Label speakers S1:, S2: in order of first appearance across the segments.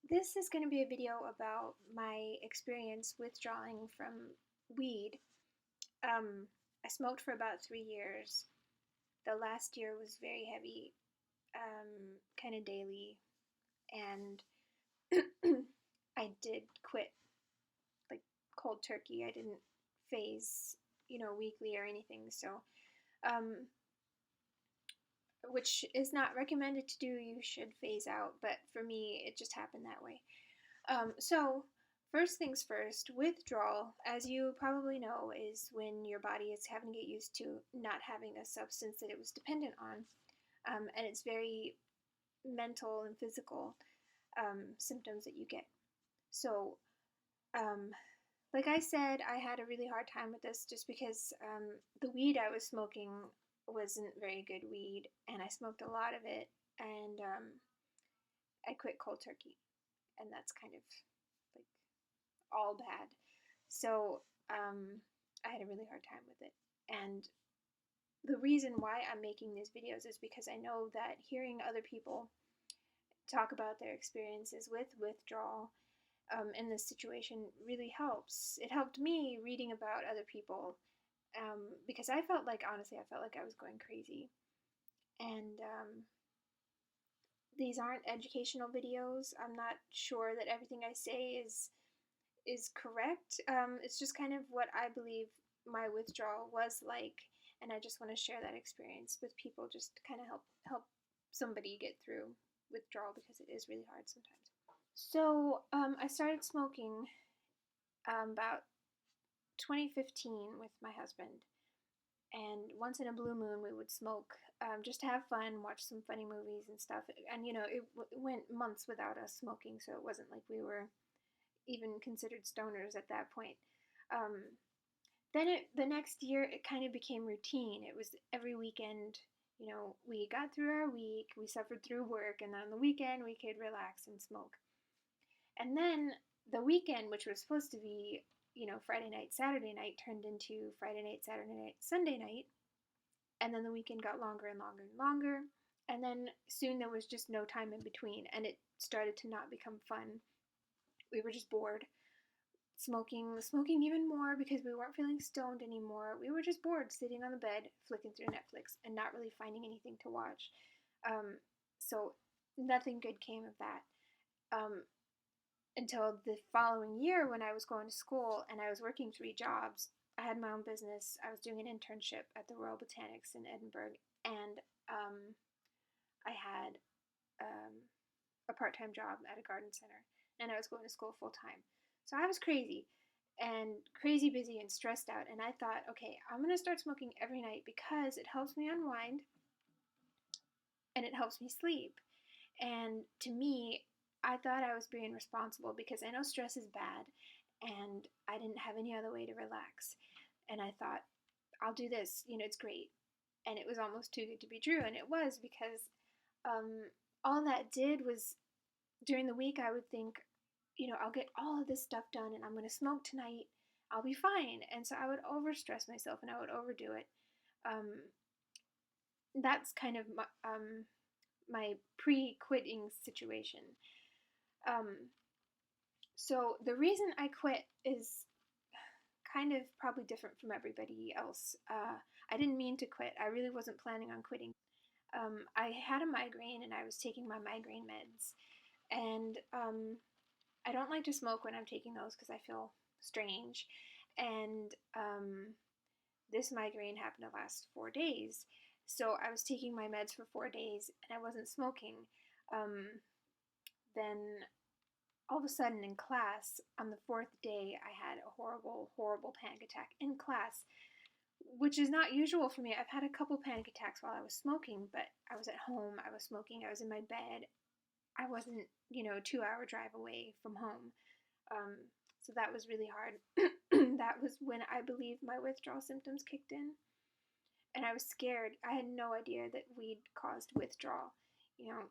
S1: This is going to be a video about my experience withdrawing from weed. Um, I smoked for about 3 years. The last year was very heavy, kind of daily, and I did quit like cold turkey. I didn't phase, weekly or anything. So, um, which is not recommended to do. You should phase out, but for me, it just happened that way. So, first things first, withdrawal, as you probably know, is when your body is having to get used to not having a substance that it was dependent on. And it's very mental and physical symptoms that you get. So, um, like I said, I had a really hard time with this just because the weed I was smoking wasn't very good weed, and I smoked a lot of it, and I quit cold turkey, and that's kind of like all bad. So I had a really hard time with it. And the reason why I'm making these videos is because I know that hearing other people talk about their experiences with withdrawal in this situation really helps. It helped me reading about other people because I felt like, honestly, I felt like I was going crazy. And these aren't educational videos. I'm not sure that everything I say is correct. It's just kind of what I believe my withdrawal was like, and I just want to share that experience with people, just to kind of help somebody get through withdrawal because it is really hard sometimes. So I started smoking about 2015 with my husband, and once in a blue moon we would smoke just to have fun, watch some funny movies and stuff. And it went months without us smoking, so it wasn't like we were even considered stoners at that point. Um, the next year, it kind of became routine. It was every weekend, we got through our week, we suffered through work, and then on the weekend, we could relax and smoke. And then the weekend, which was supposed to be, Friday night, Saturday night, turned into Friday night, Saturday night, Sunday night. And then the weekend got longer and longer and longer. And then soon there was just no time in between, and it started to not become fun. We were just bored. Smoking even more because we weren't feeling stoned anymore. We were just bored sitting on the bed, flicking through Netflix, and not really finding anything to watch. So nothing good came of that. Until the following year when I was going to school and I was working 3 jobs. I had my own business. I was doing an internship at the Royal Botanics in Edinburgh, and I had a part-time job at a garden center, and I was going to school full-time. So I was crazy and crazy busy and stressed out, and I thought, okay, I'm going to start smoking every night because it helps me unwind and it helps me sleep. And to me, I thought I was being responsible because I know stress is bad and I didn't have any other way to relax. And I thought, I'll do this, it's great. And it was almost too good to be true. And it was because all that did was during the week, I would think, I'll get all of this stuff done and I'm going to smoke tonight. I'll be fine. And so I would overstress myself and I would overdo it. Um, that's kind of my pre-quitting situation. Um, so the reason I quit is kind of probably different from everybody else. I didn't mean to quit. I really wasn't planning on quitting. I had a migraine and I was taking my migraine meds. And I don't like to smoke when I'm taking those because I feel strange. And this migraine happened to last 4 days. So I was taking my meds for 4 days and I wasn't smoking. Then all of a sudden in class, on the fourth day, I had a horrible, horrible panic attack in class, which is not usual for me. I've had a couple panic attacks while I was smoking, but I was at home, I was smoking, I was in my bed. I wasn't, 2-hour drive away from home. Um, so that was really hard. That was when I believe my withdrawal symptoms kicked in. And I was scared. I had no idea that weed caused withdrawal, you know.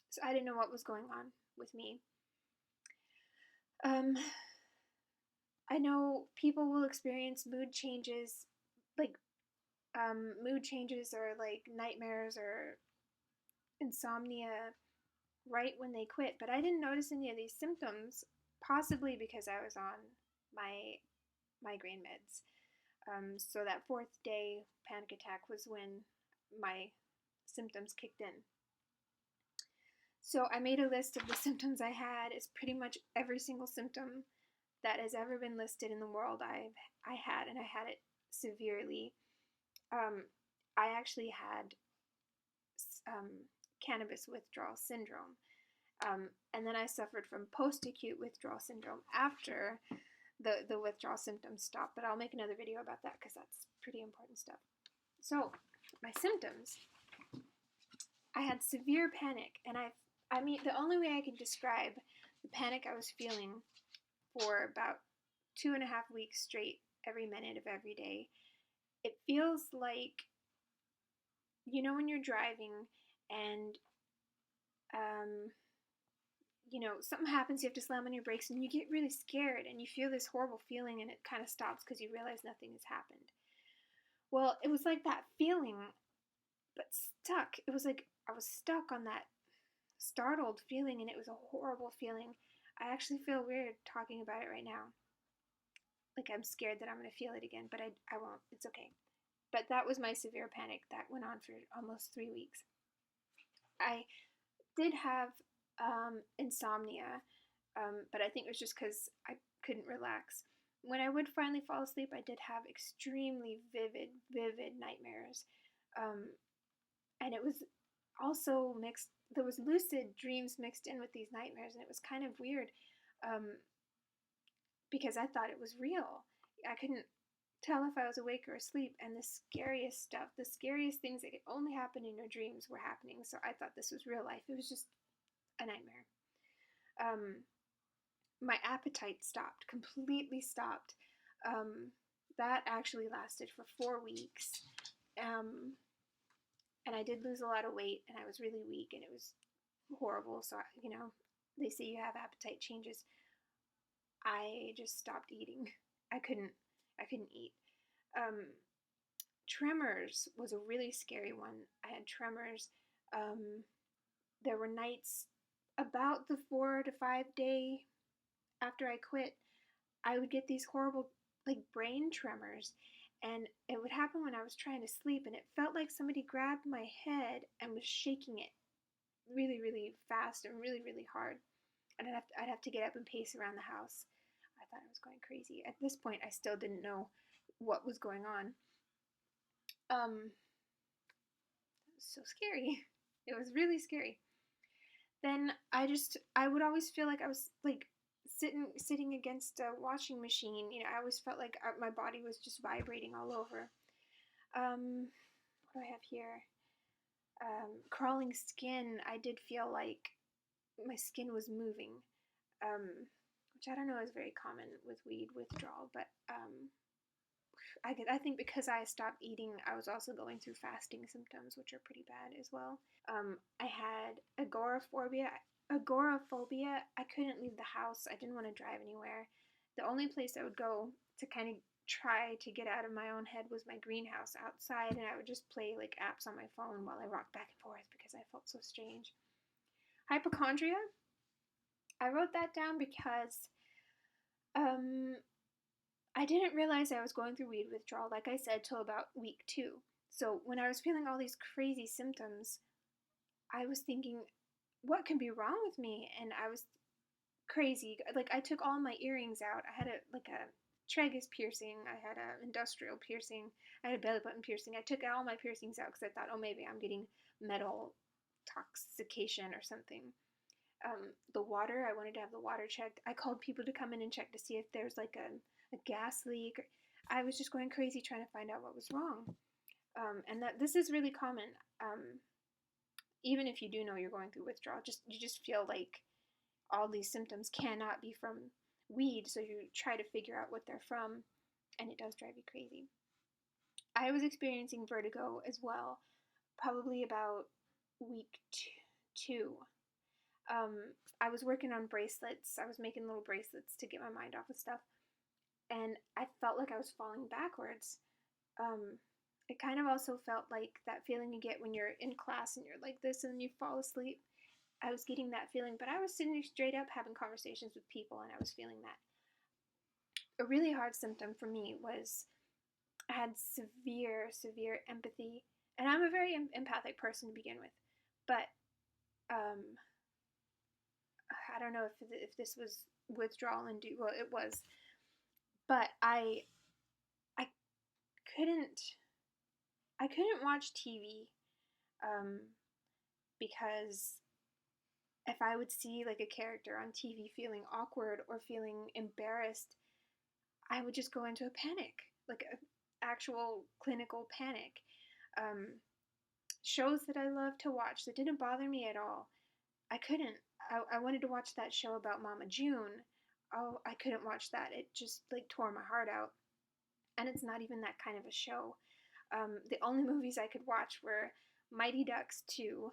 S1: So I didn't know what was going on with me. Um, I know people will experience mood changes, like mood changes or like nightmares or insomnia right when they quit, but I didn't notice any of these symptoms, possibly because I was on my migraine meds. So that fourth day panic attack was when my symptoms kicked in. So I made a list of the symptoms I had. It's pretty much every single symptom that has ever been listed in the world I had, and I had it severely. I actually had um, cannabis withdrawal syndrome. And then I suffered from post-acute withdrawal syndrome after the withdrawal symptoms stopped. But I'll make another video about that because that's pretty important stuff. So my symptoms, I had severe panic, and I mean, the only way I can describe the panic I was feeling for about 2.5 weeks straight, every minute of every day, it feels like, you know, when you're driving and you know, something happens, you have to slam on your brakes, and you get really scared, and you feel this horrible feeling, and it kind of stops because you realize nothing has happened. Well, it was like that feeling, but stuck. It was like I was stuck on that startled feeling, and it was a horrible feeling. I actually feel weird talking about it right now. Like I'm scared that I'm going to feel it again, but I won't. It's okay. But that was my severe panic that went on for almost 3 weeks. I did have insomnia, but I think it was just because I couldn't relax. When I would finally fall asleep, I did have extremely vivid nightmares. And it was also mixed, there was lucid dreams mixed in with these nightmares, and it was kind of weird because I thought it was real. I couldn't tell if I was awake or asleep, and the scariest stuff, the scariest things that could only happen in your dreams were happening, so I thought this was real life. It was just a nightmare. My appetite stopped, completely stopped. That actually lasted for 4 weeks. And I did lose a lot of weight, and I was really weak, and it was horrible. So, you know, they say you have appetite changes. I just stopped eating. I couldn't eat. Tremors was a really scary one. I had tremors. There were nights about the 4 to 5 day after I quit, I would get these horrible, like, brain tremors, and it would happen when I was trying to sleep, and it felt like somebody grabbed my head and was shaking it really, really fast and really, really hard, and I'd have to get up and pace around the house. I thought I was going crazy. At this point, I still didn't know what was going on. It was so scary. It was really scary. Then I would always feel like I was, like, sitting against a washing machine. You know, I always felt like my body was just vibrating all over. What do I have here? Crawling skin. I did feel like my skin was moving, which I don't know is very common with weed withdrawal, but I think because I stopped eating, I was also going through fasting symptoms, which are pretty bad as well. I had agoraphobia. I couldn't leave the house. I didn't want to drive anywhere. The only place I would go to kind of try to get out of my own head was my greenhouse outside, and I would just play like apps on my phone while I rocked back and forth because I felt so strange. Hypochondria. I wrote that down because I didn't realize I was going through weed withdrawal, like I said, till about week 2. So when I was feeling all these crazy symptoms, I was thinking, what can be wrong with me? And I was crazy. Like, I took all my earrings out. I had a tragus piercing. I had an industrial piercing. I had a belly button piercing. I took all my piercings out because I thought, oh, maybe I'm getting metal toxication or something. The water, I wanted to have the water checked. I called people to come in and check to see if there's like a gas leak. I was just going crazy trying to find out what was wrong. And that this is really common. Even if you do know you're going through withdrawal, you just feel like all these symptoms cannot be from weed, so you try to figure out what they're from, and it does drive you crazy. I was experiencing vertigo as well, probably about week 2. I was working on bracelets. I was making little bracelets to get my mind off of stuff, and I felt like I was falling backwards. It kind of also felt like that feeling you get when you're in class and you're like this and then you fall asleep. I was getting that feeling, but I was sitting straight up having conversations with people and I was feeling that. A really hard symptom for me was I had severe empathy, and I'm a very empathic person to begin with, but um, I don't know if this was withdrawal induced. Well, it was, but I couldn't I couldn't watch TV um, because if I would see like a character on TV feeling awkward or feeling embarrassed, I would just go into a panic, like an actual clinical panic. Um, Shows that I love to watch that didn't bother me at all, I couldn't. I wanted to watch that show about Mama June. Oh, I couldn't watch that. It just like tore my heart out. And it's not even that kind of a show. The only movies I could watch were Mighty Ducks 2,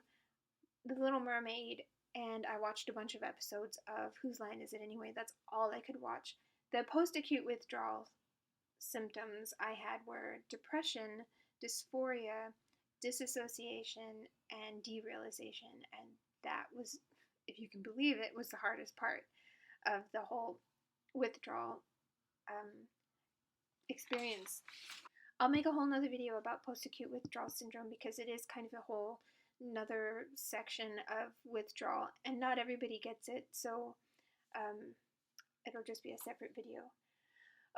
S1: The Little Mermaid, and I watched a bunch of episodes of Whose Line Is It Anyway? That's all I could watch. The post-acute withdrawal symptoms I had were depression, dysphoria, disassociation, and derealization. And that was, if you can believe it, was the hardest part of the whole withdrawal experience. I'll make a whole nother video about post-acute withdrawal syndrome because it is kind of a whole another section of withdrawal, and not everybody gets it, so it'll just be a separate video.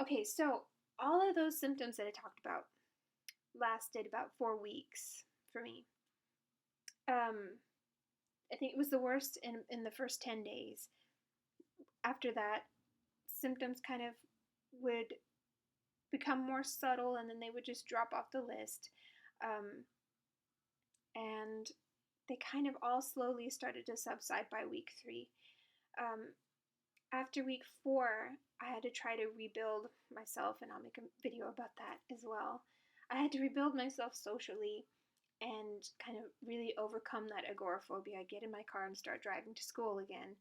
S1: Okay, so all of those symptoms that I talked about lasted about 4 weeks for me. I think it was the worst in the first 10 days. After that, symptoms kind of would become more subtle and then they would just drop off the list. And they kind of all slowly started to subside by week 3. After week 4, I had to try to rebuild myself, and I'll make a video about that as well. I had to rebuild myself socially and kind of really overcome that agoraphobia. Get in my car and start driving to school again.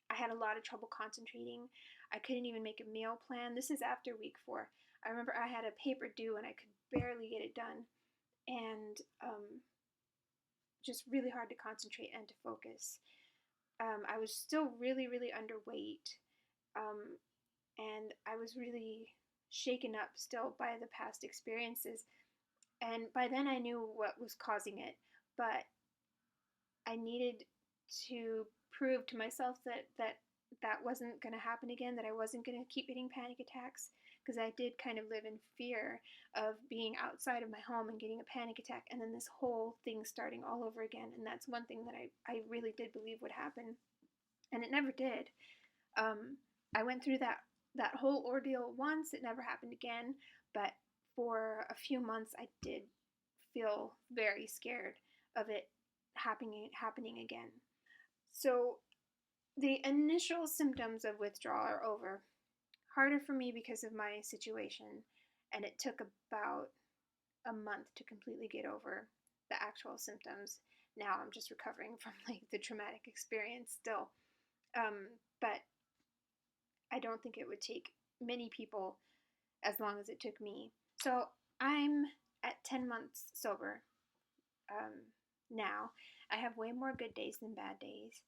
S1: I had a lot of trouble concentrating. I couldn't even make a meal plan. This is after week 4. I remember I had a paper due and I could barely get it done. And just really hard to concentrate and to focus. I was still really underweight. And I was really shaken up still by the past experiences. And by then I knew what was causing it. But I needed to prove to myself that wasn't going to happen again, that I wasn't going to keep getting panic attacks, because I did kind of live in fear of being outside of my home and getting a panic attack and then this whole thing starting all over again. And that's one thing that I really did believe would happen. And it never did. I went through that whole ordeal once. It never happened again. But for a few months, I did feel very scared of it happening again. So the initial symptoms of withdrawal are over. Harder for me because of my situation, and it took about a month to completely get over the actual symptoms. Now I'm just recovering from like the traumatic experience still. But I don't think it would take many people as long as it took me. So I'm at 10 months sober now. I have way more good days than bad days.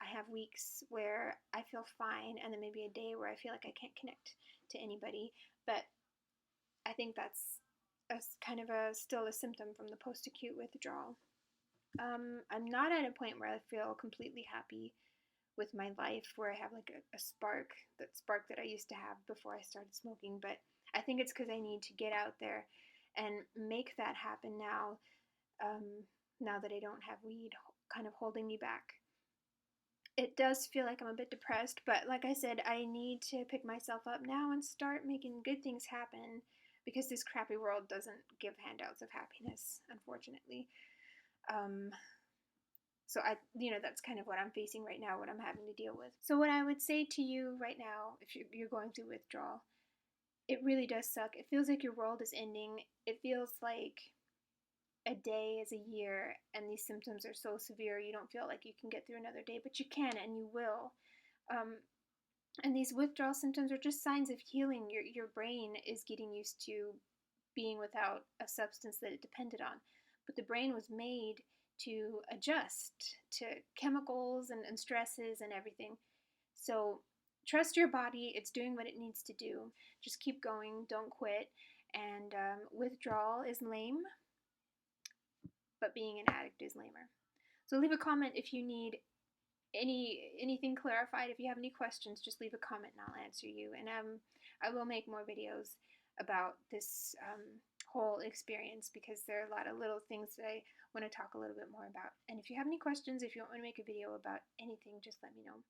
S1: I have weeks where I feel fine, and then maybe a day where I feel like I can't connect to anybody. But I think that's kind of still a symptom from the post-acute withdrawal. I'm not at a point where I feel completely happy with my life, where I have like a spark that I used to have before I started smoking. But I think it's because I need to get out there and make that happen now. Now that I don't have weed kind of holding me back. It does feel like I'm a bit depressed, but like I said, I need to pick myself up now and start making good things happen, because this crappy world doesn't give handouts of happiness, unfortunately. So that's kind of what I'm facing right now, what I'm having to deal with. So what I would say to you right now, if you're going through withdrawal, it really does suck. It feels like your world is ending. It feels like a day is a year, and these symptoms are so severe you don't feel like you can get through another day, but you can, and you will. And these withdrawal symptoms are just signs of healing. Your brain is getting used to being without a substance that it depended on. but the brain was made to adjust to chemicals and stresses and everything. So trust your body. It's doing what it needs to do. Just keep going. Don't quit. And withdrawal is lame, but being an addict is lamer. So leave a comment if you need anything clarified. If you have any questions, just leave a comment and I'll answer you. And I will make more videos about this whole experience, because there are a lot of little things that I want to talk a little bit more about. And if you have any questions, if you want me to make a video about anything, just let me know.